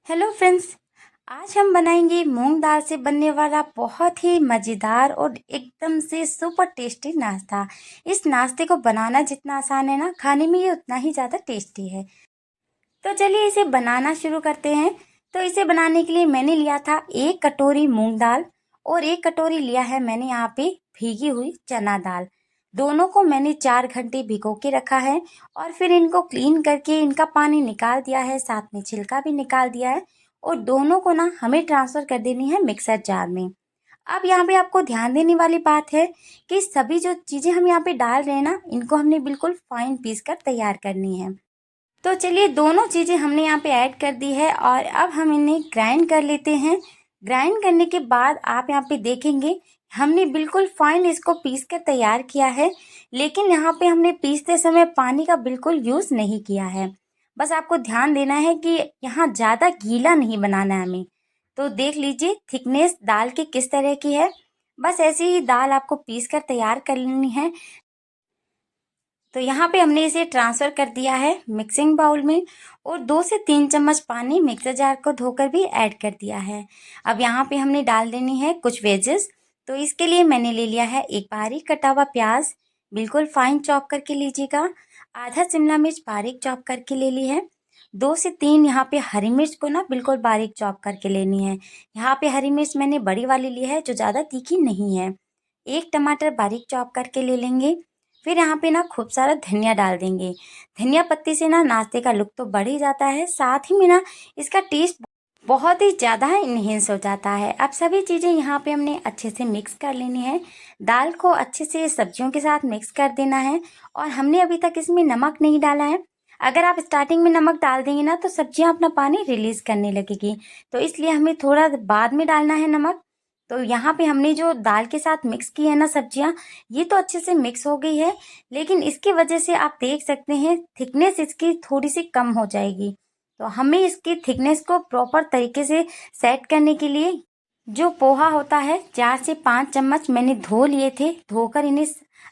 Hello friends. आज हम बनाएंगे मूंग दाल से बनने वाला बहुत ही मज़ेदार और एकदम से सुपर टेस्टी नाश्ता। इस नाश्ते को बनाना जितना आसान है ना, खाने में ये उतना ही ज़्यादा टेस्टी है। तो चलिए इसे बनाना शुरू करते हैं। तो इसे बनाने के लिए मैंने लिया था 1 कटोरी मूंग दाल और 1 कटोरी लिया है मैंने यहाँ पे भीगी हुई चना दाल। दोनों को मैंने 4 घंटे भिगो के रखा है और फिर इनको क्लीन करके इनका पानी निकाल दिया है, साथ में छिलका भी निकाल दिया है। और दोनों को ना हमें ट्रांसफ़र कर देनी है मिक्सर जार में। अब यहाँ पे आपको ध्यान देने वाली बात है कि सभी जो चीज़ें हम यहाँ पे डाल रहे हैं ना, इनको हमने बिल्कुल फाइन पीस कर तैयार करनी है। तो चलिए दोनों चीज़ें हमने यहाँ पे ऐड कर दी है और अब हम इन्हें ग्राइंड कर लेते हैं। ग्राइंड करने के बाद आप यहाँ पे देखेंगे हमने बिल्कुल फाइन इसको पीस कर तैयार किया है, लेकिन यहाँ पे हमने पीसते समय पानी का बिल्कुल यूज़ नहीं किया है। बस आपको ध्यान देना है कि यहाँ ज़्यादा गीला नहीं बनाना है हमें। तो देख लीजिए थिकनेस दाल की किस तरह की है। बस ऐसी ही दाल आपको पीस कर तैयार कर लेनी है। तो यहाँ पे हमने इसे ट्रांसफ़र कर दिया है मिक्सिंग बाउल में और 2 से 3 चम्मच पानी मिक्सर जार को धोकर भी ऐड कर दिया है। अब यहाँ पे हमने डाल देनी है कुछ वेजेस। तो इसके लिए मैंने ले लिया है एक बारीक कटा हुआ प्याज, बिल्कुल फाइन चॉप करके लीजिएगा। आधा शिमला मिर्च बारीक चॉप करके ले ली है। 2 से 3 यहाँ पे हरी मिर्च को ना बिल्कुल बारीक चॉप करके लेनी है। यहाँ पे हरी मिर्च मैंने बड़ी वाली ली है जो ज़्यादा तीखी नहीं है। 1 टमाटर बारीक चॉप करके ले लेंगे। फिर यहाँ पे ना खूब सारा धनिया डाल देंगे। धनिया पत्ती से ना नाश्ते का लुक तो बढ़ ही जाता है, साथ ही में ना इसका टेस्ट बहुत ही ज़्यादा इन्हेंस हो जाता है। अब सभी चीज़ें यहाँ पे हमने अच्छे से मिक्स कर लेनी है। दाल को अच्छे से सब्जियों के साथ मिक्स कर देना है और हमने अभी तक इसमें नमक नहीं डाला है। अगर आप स्टार्टिंग में नमक डाल देंगे ना तो सब्जियाँ अपना पानी रिलीज़ करने लगेगी, तो इसलिए हमें थोड़ा बाद में डालना है नमक। तो यहाँ पे हमने जो दाल के साथ मिक्स की है ना सब्जियाँ, ये तो अच्छे से मिक्स हो गई है, लेकिन इसकी वजह से आप देख सकते हैं थिकनेस इसकी थोड़ी सी कम हो जाएगी। तो हमें इसकी थिकनेस को प्रॉपर तरीके से सेट करने के लिए जो पोहा होता है 4 से 5 चम्मच मैंने धो लिए थे, धोकर इन्हें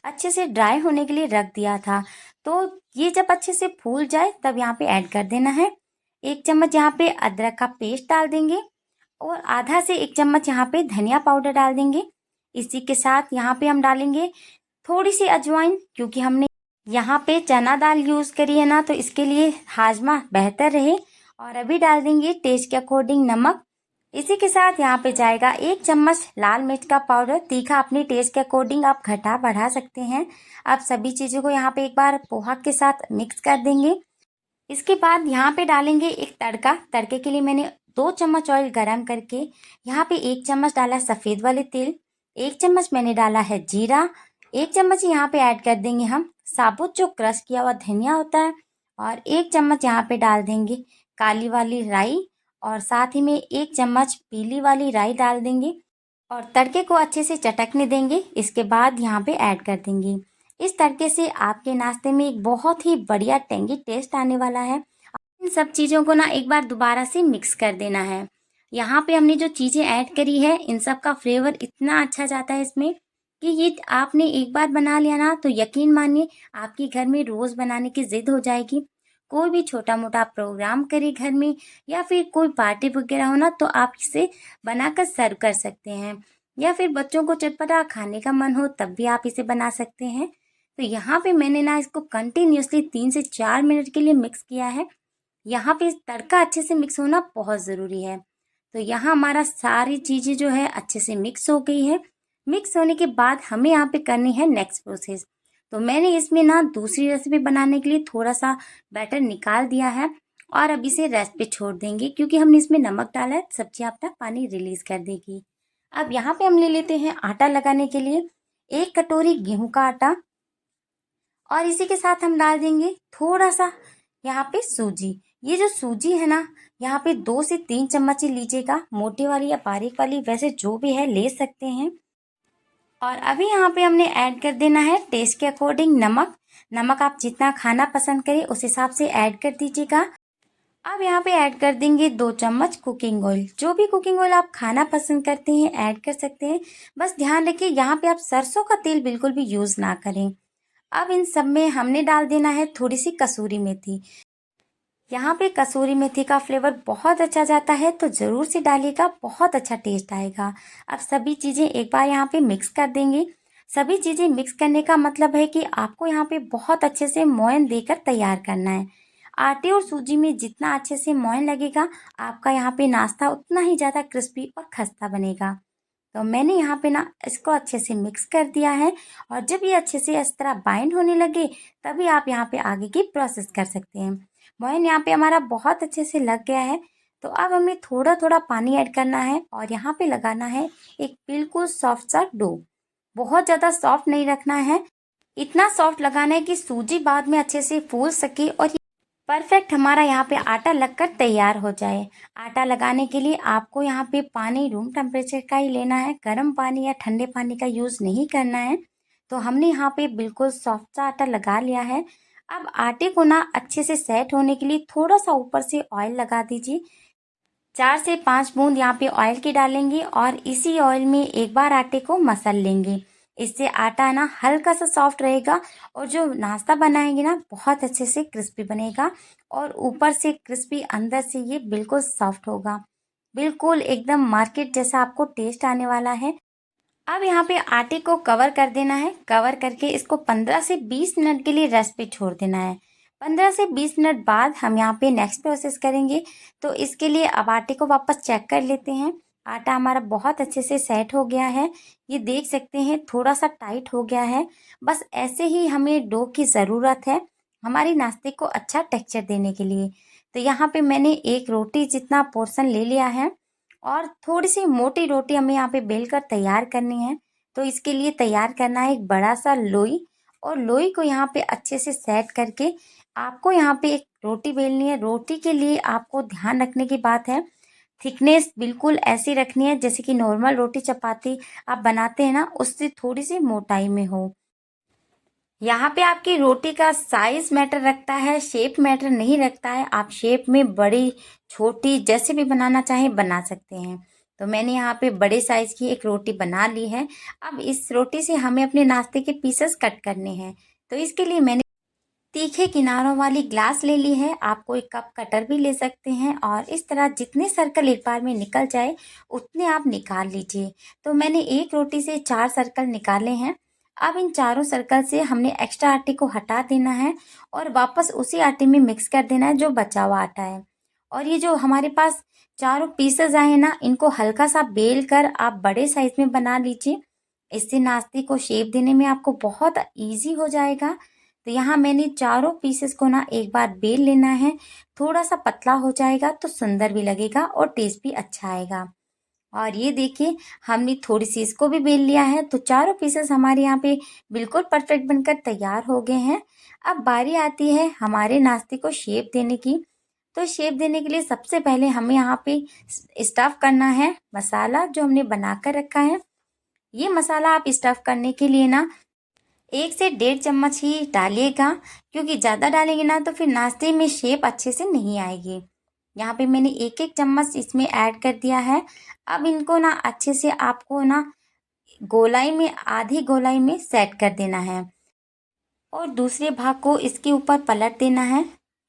अच्छे से ड्राई होने के लिए रख दिया था। तो ये जब अच्छे से फूल जाए तब यहाँ पे ऐड कर देना है। 1 चम्मच यहाँ पे अदरक का पेस्ट डाल देंगे और आधा से 1 चम्मच यहाँ पे धनिया पाउडर डाल देंगे। इसी के साथ यहाँ पे हम डालेंगे थोड़ी सी अजवाइन, क्योंकि हमने यहाँ पे चना दाल यूज़ करी है ना, तो इसके लिए हाजमा बेहतर रहे। और अभी डाल देंगे टेस्ट के अकॉर्डिंग नमक। इसी के साथ यहाँ पे जाएगा 1 चम्मच लाल मिर्च का पाउडर, तीखा अपने टेस्ट के अकॉर्डिंग आप घटा बढ़ा सकते हैं। अब सभी चीज़ों को यहाँ पे एक बार पोहा के साथ मिक्स कर देंगे। इसके बाद यहाँ पे डालेंगे एक तड़का। तड़के के लिए मैंने 2 चम्मच ऑयल गरम करके यहाँ पे 1 चम्मच डाला सफ़ेद वाले तिल, 1 चम्मच मैंने डाला है जीरा, 1 चम्मच यहाँ पे ऐड कर देंगे हम साबुत जो क्रश किया हुआ धनिया होता है, और 1 चम्मच यहाँ पे डाल देंगे काली वाली राई, और साथ ही में 1 चम्मच पीली वाली राई डाल देंगे और तड़के को अच्छे से चटकने देंगे। इसके बाद यहाँ पे ऐड कर देंगे। इस तड़के से आपके नाश्ते में एक बहुत ही बढ़िया टेंगी टेस्ट आने वाला है। इन सब चीज़ों को ना एक बार दोबारा से मिक्स कर देना है। यहाँ पे हमने जो चीज़ें ऐड करी है इन सब का फ्लेवर इतना अच्छा जाता है इसमें कि ये आपने एक बार बना लिया ना तो यकीन मानिए आपके घर में रोज़ बनाने की ज़िद हो जाएगी। कोई भी छोटा मोटा प्रोग्राम करे घर में या फिर कोई पार्टी वगैरह हो ना, तो आप इसे बनाकर सर्व कर सकते हैं, या फिर बच्चों को चटपटा खाने का मन हो तब भी आप इसे बना सकते हैं। तो यहाँ पे मैंने ना इसको कंटिन्यूसली 3 से 4 मिनट के लिए मिक्स किया है। यहाँ पे तड़का अच्छे से मिक्स होना बहुत ज़रूरी है। तो यहाँ हमारा सारी चीज़ें जो है अच्छे से मिक्स हो गई है। मिक्स होने के बाद हमें यहाँ पे करनी है नेक्स्ट प्रोसेस। तो मैंने इसमें ना दूसरी रेसिपी बनाने के लिए थोड़ा सा बैटर निकाल दिया है और अब इसे रेस्ट पे छोड़ देंगे, क्योंकि हमने इसमें नमक डाला है, सब्जी अपना पानी रिलीज़ कर देगी। अब यहाँ पे हम ले लेते हैं आटा लगाने के लिए 1 कटोरी गेहूं का आटा, और इसी के साथ हम डाल देंगे थोड़ा सा यहाँ पे सूजी। ये जो सूजी है ना, यहाँ पे 2 से 3 चम्मच ही लीजिएगा, मोटी वाली या बारीक वाली वैसे जो भी है ले सकते हैं। और अभी यहाँ पे हमने ऐड कर देना है टेस्ट के अकॉर्डिंग नमक। नमक आप जितना खाना पसंद करें उस हिसाब से ऐड कर दीजिएगा। अब यहाँ पे ऐड कर देंगे 2 चम्मच कुकिंग ऑयल। जो भी कुकिंग ऑयल आप खाना पसंद करते हैं ऐड कर सकते हैं, बस ध्यान रखिए यहाँ पे आप सरसों का तेल बिल्कुल भी यूज़ ना करें। अब इन सब में हमने डाल देना है थोड़ी सी कसूरी मेथी। यहाँ पे कसूरी मेथी का फ्लेवर बहुत अच्छा जाता है, तो ज़रूर से डालिएगा, बहुत अच्छा टेस्ट आएगा। अब सभी चीज़ें एक बार यहाँ पे मिक्स कर देंगे। सभी चीज़ें मिक्स करने का मतलब है कि आपको यहाँ पे बहुत अच्छे से मोयन देकर तैयार करना है। आटे और सूजी में जितना अच्छे से मोयन लगेगा, आपका यहाँ पे नाश्ता उतना ही ज़्यादा क्रिस्पी और खस्ता बनेगा। तो मैंने यहाँ पे ना इसको अच्छे से मिक्स कर दिया है, और जब ये अच्छे से इस तरह बाइंड होने लगे, तभी आप यहाँ पे आगे की प्रोसेस कर सकते हैं। मोयन यहाँ पे हमारा बहुत अच्छे से लग गया है, तो अब हमें थोड़ा थोड़ा पानी ऐड करना है और यहाँ पे लगाना है एक बिल्कुल सॉफ्ट सा डो। बहुत ज़्यादा सॉफ्ट नहीं रखना है, इतना सॉफ्ट लगाना है कि सूजी बाद में अच्छे से फूल सके और परफेक्ट हमारा यहाँ पे आटा लगकर तैयार हो जाए। आटा लगाने के लिए आपको यहाँ पे पानी रूम टेम्परेचर का ही लेना है, गर्म पानी या ठंडे पानी का यूज़ नहीं करना है। तो हमने यहाँ पे बिल्कुल सॉफ्ट सा आटा लगा लिया है। अब आटे को ना अच्छे से सेट होने के लिए थोड़ा सा ऊपर से ऑयल लगा दीजिए। 4 से 5 बूंद यहाँ पे ऑयल की डालेंगे और इसी ऑयल में एक बार आटे को मसल लेंगे। इससे आटा ना हल्का सा सॉफ्ट रहेगा, और जो नाश्ता बनाएंगे ना बहुत अच्छे से क्रिस्पी बनेगा, और ऊपर से क्रिस्पी, अंदर से ये बिल्कुल सॉफ्ट होगा। बिल्कुल एकदम मार्केट जैसा आपको टेस्ट आने वाला है। अब यहाँ पे आटे को कवर कर देना है। कवर करके इसको 15 से 20 मिनट के लिए रेस्ट पे छोड़ देना है। 15 से 20 मिनट बाद हम यहाँ पे नेक्स्ट प्रोसेस करेंगे। तो इसके लिए अब आटे को वापस चेक कर लेते हैं। आटा हमारा बहुत अच्छे से सेट हो गया है। ये देख सकते हैं थोड़ा सा टाइट हो गया है। बस ऐसे ही हमें डो की ज़रूरत है हमारी नाश्ते को अच्छा टेक्सचर देने के लिए। तो यहाँ पे मैंने एक रोटी जितना पोर्शन ले लिया है, और थोड़ी सी मोटी रोटी हमें यहाँ पे बेल कर तैयार करनी है। तो इसके लिए तैयार करना है एक बड़ा सा लोई, और लोई को यहाँ पे अच्छे से सेट करके आपको यहाँ पे एक रोटी बेलनी है। रोटी के लिए आपको ध्यान रखने की बात है, थिकनेस बिल्कुल ऐसी रखनी है जैसे कि नॉर्मल रोटी चपाती आप बनाते हैं ना, उससे थोड़ी सी मोटाई में हो। यहाँ पे आपकी रोटी का साइज मैटर रखता है, शेप मैटर नहीं रखता है। आप शेप में बड़ी छोटी जैसे भी बनाना चाहें बना सकते हैं। तो मैंने यहाँ पे बड़े साइज की एक रोटी बना ली है। अब इस रोटी से हमें अपने नाश्ते के पीसेस कट करने हैं। तो इसके लिए मैंने तीखे किनारों वाली ग्लास ले ली है। आप कोई कप कटर भी ले सकते हैं, और इस तरह जितने सर्कल एक बार में निकल जाए उतने आप निकाल लीजिए। तो मैंने एक रोटी से 4 सर्कल निकाले हैं। अब इन चारों सर्कल से हमने एक्स्ट्रा आटे को हटा देना है, और वापस उसी आटे में मिक्स कर देना है जो बचा हुआ आटा है। और ये जो हमारे पास चारों पीसेस आए हैं ना, इनको हल्का सा बेल कर आप बड़े साइज में बना लीजिए। इससे नाश्ते को शेप देने में आपको बहुत ईजी हो जाएगा। तो यहाँ मैंने चारों पीसेस को ना एक बार बेल लेना है। थोड़ा सा पतला हो जाएगा तो सुंदर भी लगेगा और टेस्ट भी अच्छा आएगा। और ये देखिए, हमने थोड़ी सी इसको भी बेल लिया है। तो चारों पीसेस हमारे यहाँ पे बिल्कुल परफेक्ट बनकर तैयार हो गए हैं। अब बारी आती है हमारे नाश्ते को शेप देने की। तो शेप देने के लिए सबसे पहले हमें यहाँ पे स्टफ करना है मसाला जो हमने बनाकर रखा है। ये मसाला आप स्टफ करने के लिए ना 1 से 1.5 चम्मच ही डालिएगा, क्योंकि ज़्यादा डालेंगे ना तो फिर नाश्ते में शेप अच्छे से नहीं आएगी। यहाँ पे मैंने 1-1 चम्मच इसमें ऐड कर दिया है। अब इनको ना अच्छे से आपको ना गोलाई में, आधी गोलाई में सेट कर देना है, और दूसरे भाग को इसके ऊपर पलट देना है।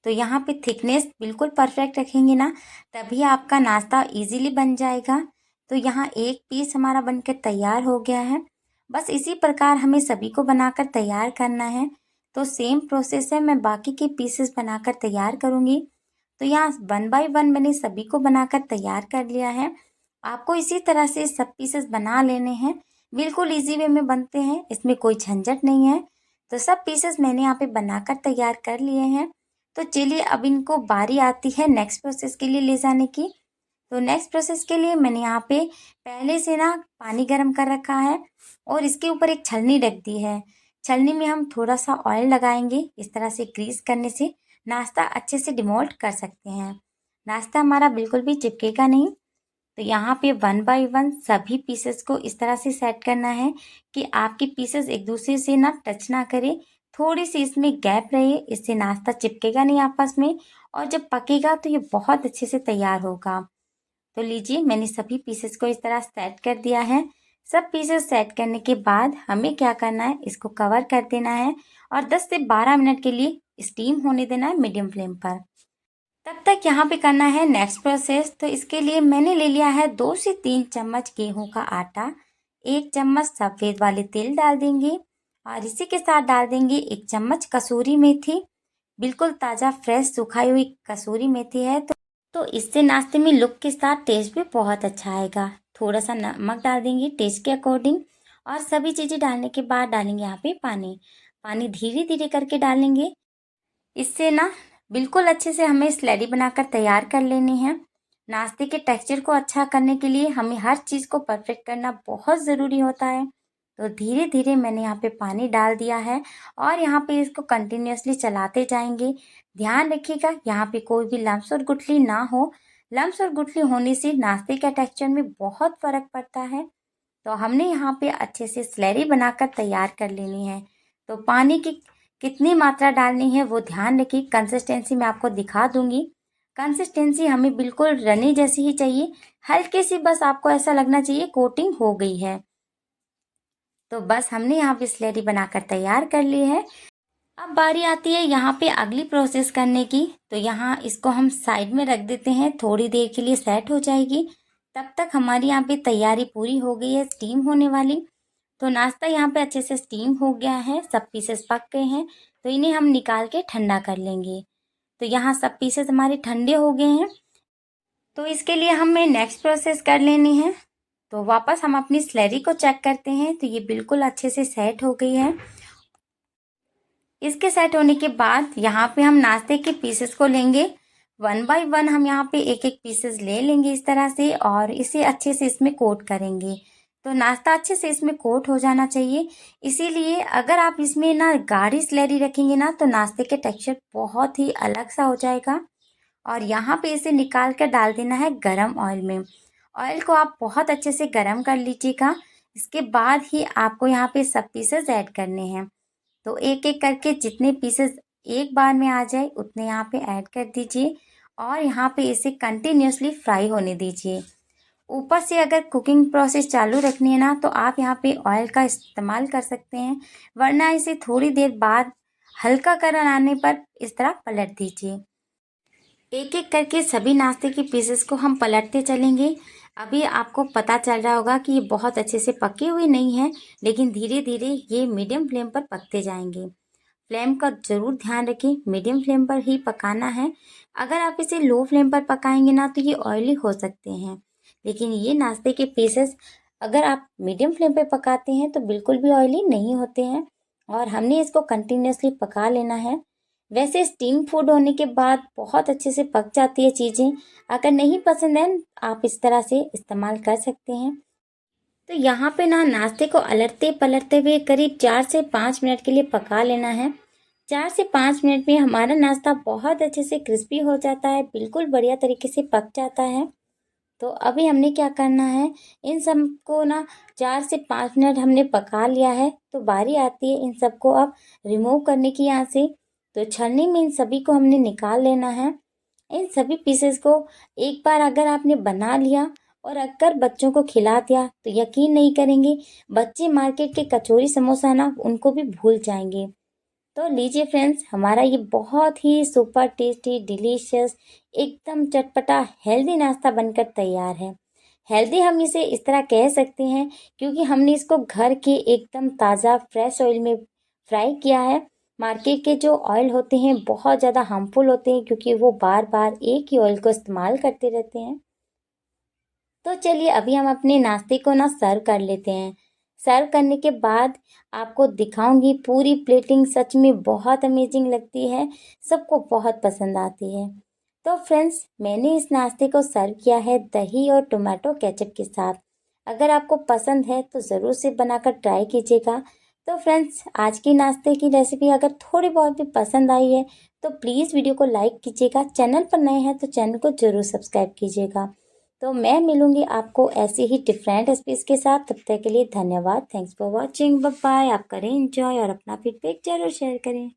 तो यहाँ पे थिकनेस बिल्कुल परफेक्ट रखेंगे ना, तभी आपका नाश्ता इजीली बन जाएगा। तो यहाँ एक पीस हमारा बनकर तैयार हो गया है। बस इसी प्रकार हमें सभी को बनाकर तैयार करना है। तो सेम प्रोसेस है, मैं बाकी के पीसेस बनाकर तैयार करूँगी। तो यहाँ 1 बाय 1 मैंने सभी को बनाकर तैयार कर लिया है। आपको इसी तरह से सब पीसेस बना लेने हैं। बिल्कुल इजी वे में बनते हैं, इसमें कोई झंझट नहीं है। तो सब पीसेस मैंने यहाँ पे बनाकर तैयार कर लिए हैं। तो चलिए अब इनको बारी आती है नेक्स्ट प्रोसेस के लिए ले जाने की। तो नेक्स्ट प्रोसेस के लिए मैंने यहाँ पे पहले से ना पानी गर्म कर रखा है, और इसके ऊपर एक छलनी रख दी है। छलनी में हम थोड़ा सा ऑयल लगाएंगे। इस तरह से ग्रीस करने से नाश्ता अच्छे से डिमोल्ड कर सकते हैं। नाश्ता हमारा बिल्कुल भी चिपकेगा नहीं। तो यहाँ पे 1 बाय 1 सभी पीसेस को इस तरह से सेट करना है कि आपके पीसेस एक दूसरे से ना टच ना करे। थोड़ी सी इसमें गैप रहे, इससे नाश्ता चिपकेगा नहीं आपस में, और जब पकेगा तो ये बहुत अच्छे से तैयार होगा। तो लीजिए, मैंने सभी पीसेस को इस तरह सेट कर दिया है। सब पीसेस सेट करने के बाद हमें क्या करना है, इसको कवर कर देना है और 10 से 12 मिनट के लिए स्टीम होने देना है मीडियम फ्लेम पर। तब तक यहाँ पे करना है नेक्स्ट प्रोसेस। तो इसके लिए मैंने ले लिया है 2 से 3 चम्मच गेहूं का आटा, 1 चम्मच सफ़ेद वाले तिल डाल देंगे और इसी के साथ डाल देंगे 1 चम्मच कसूरी मेथी। बिल्कुल ताज़ा फ्रेश सुखाई हुई कसूरी मेथी है तो इससे नाश्ते में लुक के साथ टेस्ट भी बहुत अच्छा आएगा। थोड़ा सा नमक डाल देंगे टेस्ट के अकॉर्डिंग और सभी चीज़ें डालने के बाद डालेंगे यहाँ पे पानी। पानी धीरे धीरे करके डालेंगे। इससे ना बिल्कुल अच्छे से हमें स्लैरी बनाकर तैयार कर लेनी है। नाश्ते के टेक्सचर को अच्छा करने के लिए हमें हर चीज़ को परफेक्ट करना बहुत ज़रूरी होता है। तो धीरे धीरे मैंने यहाँ पे पानी डाल दिया है और यहाँ पे इसको कंटिन्यूअसली चलाते जाएंगे। ध्यान रखिएगा यहाँ पे कोई भी लम्स और गुठली ना हो। लम्स और गुठली होने से नाश्ते के टेक्सचर में बहुत फ़र्क पड़ता है। तो हमने यहाँ पे अच्छे से स्लैरी बनाकर तैयार कर लेनी है। तो पानी की कितनी मात्रा डालनी है वो ध्यान रखिए। कंसिस्टेंसी मैं आपको दिखा दूंगी। कंसिस्टेंसी हमें बिल्कुल रनी जैसी ही चाहिए, हल्के सी बस आपको ऐसा लगना चाहिए कोटिंग हो गई है। तो बस हमने यहाँ पे स्लैरी बनाकर तैयार कर ली है। अब बारी आती है यहाँ पे अगली प्रोसेस करने की। तो यहाँ इसको हम साइड में रख देते हैं, थोड़ी देर के लिए सेट हो जाएगी। तब तक हमारी यहाँ पे तैयारी पूरी हो गई है स्टीम होने वाली। तो नाश्ता यहाँ पे अच्छे से स्टीम हो गया है, सब पीसेस पक गए हैं। तो इन्हें हम निकाल के ठंडा कर लेंगे। तो यहाँ सब पीसेस हमारे ठंडे हो गए हैं। तो इसके लिए हमें नेक्स्ट प्रोसेस कर लेनी है। तो वापस हम अपनी स्लैरी को चेक करते हैं। तो ये बिल्कुल अच्छे से सेट हो गई है। इसके सेट होने के बाद यहाँ पे हम नाश्ते के पीसेस को लेंगे। 1 बाय 1 हम यहाँ पे एक एक पीसेस ले लेंगे इस तरह से और इसे अच्छे से इसमें कोट करेंगे। तो नाश्ता अच्छे से इसमें कोट हो जाना चाहिए। इसीलिए अगर आप इसमें ना गाढ़ी स्लैरी रखेंगे ना तो नाश्ते के टेक्सचर बहुत ही अलग सा हो जाएगा। और यहाँ पे इसे निकाल कर डाल देना है गरम ऑयल में। ऑयल को आप बहुत अच्छे से गरम कर लीजिएगा। इसके बाद ही आपको यहाँ पे सब पीसेस ऐड करने हैं। तो एक एक करके जितने पीसेस एक बार में आ जाए उतने यहाँ पे ऐड कर दीजिए और यहाँ पे इसे कंटिन्यूसली फ्राई होने दीजिए। ऊपर से अगर कुकिंग प्रोसेस चालू रखनी है ना तो आप यहाँ पे ऑयल का इस्तेमाल कर सकते हैं, वरना इसे थोड़ी देर बाद हल्का कलर आने पर इस तरह पलट दीजिए। एक एक करके सभी नाश्ते के पीसेस को हम पलटते चलेंगे। अभी आपको पता चल रहा होगा कि ये बहुत अच्छे से पके हुए नहीं है, लेकिन धीरे धीरे ये मीडियम फ्लेम पर पकते जाएंगे। फ्लेम का ज़रूर ध्यान रखें, मीडियम फ्लेम पर ही पकाना है। अगर आप इसे लो फ्लेम पर पकाएंगे ना तो ये ऑयली हो सकते हैं, लेकिन ये नाश्ते के पीसेस अगर आप मीडियम फ्लेम पर पकाते हैं तो बिल्कुल भी ऑयली नहीं होते हैं। और हमने इसको कंटिन्यूसली पका लेना है। वैसे स्टीम फूड होने के बाद बहुत अच्छे से पक जाती है चीज़ें। अगर नहीं पसंद है आप इस तरह से इस्तेमाल कर सकते हैं। तो यहाँ पे ना नाश्ते को अलटते पलटते हुए करीब 4 से 5 मिनट के लिए पका लेना है। 4 से 5 मिनट में हमारा नाश्ता बहुत अच्छे से क्रिस्पी हो जाता है, बिल्कुल बढ़िया तरीके से पक जाता है। तो अभी हमने क्या करना है, इन सब को ना 4 से 5 मिनट हमने पका लिया है। तो बारी आती है इन सबको अब रिमूव करने की यहाँ से। तो छलनी में इन सभी को हमने निकाल लेना है। इन सभी पीसेस को एक बार अगर आपने बना लिया और अगर बच्चों को खिला दिया तो यकीन नहीं करेंगे, बच्चे मार्केट के कचौरी समोसा ना उनको भी भूल जाएंगे। तो लीजिए फ्रेंड्स, हमारा ये बहुत ही सुपर टेस्टी डिलीशियस एकदम चटपटा हेल्दी नाश्ता बनकर तैयार है। हेल्दी हम इसे इस तरह कह सकते हैं क्योंकि हमने इसको घर के एकदम ताज़ा फ्रेश ऑयल में फ्राई किया है। मार्केट के जो ऑयल होते हैं बहुत ज़्यादा हार्मफुल होते हैं क्योंकि वो बार बार एक ही ऑयल को इस्तेमाल करते रहते हैं। तो चलिए अभी हम अपने नाश्ते को ना सर्व कर लेते हैं। सर्व करने के बाद आपको दिखाऊंगी पूरी प्लेटिंग, सच में बहुत अमेजिंग लगती है, सबको बहुत पसंद आती है। तो फ्रेंड्स, मैंने इस नाश्ते को सर्व किया है दही और टोमेटो केचप के साथ। अगर आपको पसंद है तो ज़रूर से बनाकर ट्राई कीजिएगा। तो फ्रेंड्स, आज की नाश्ते की रेसिपी अगर थोड़ी बहुत भी पसंद आई है तो प्लीज़ वीडियो को लाइक कीजिएगा। चैनल पर नए हैं तो चैनल को ज़रूर सब्सक्राइब कीजिएगा। तो मैं मिलूंगी आपको ऐसे ही डिफरेंट रेसिपीज़ के साथ। तब तक के लिए धन्यवाद। Thanks for watching. Bye bye. आप करें एंजॉय और अपना फीडबैक जरूर शेयर करें।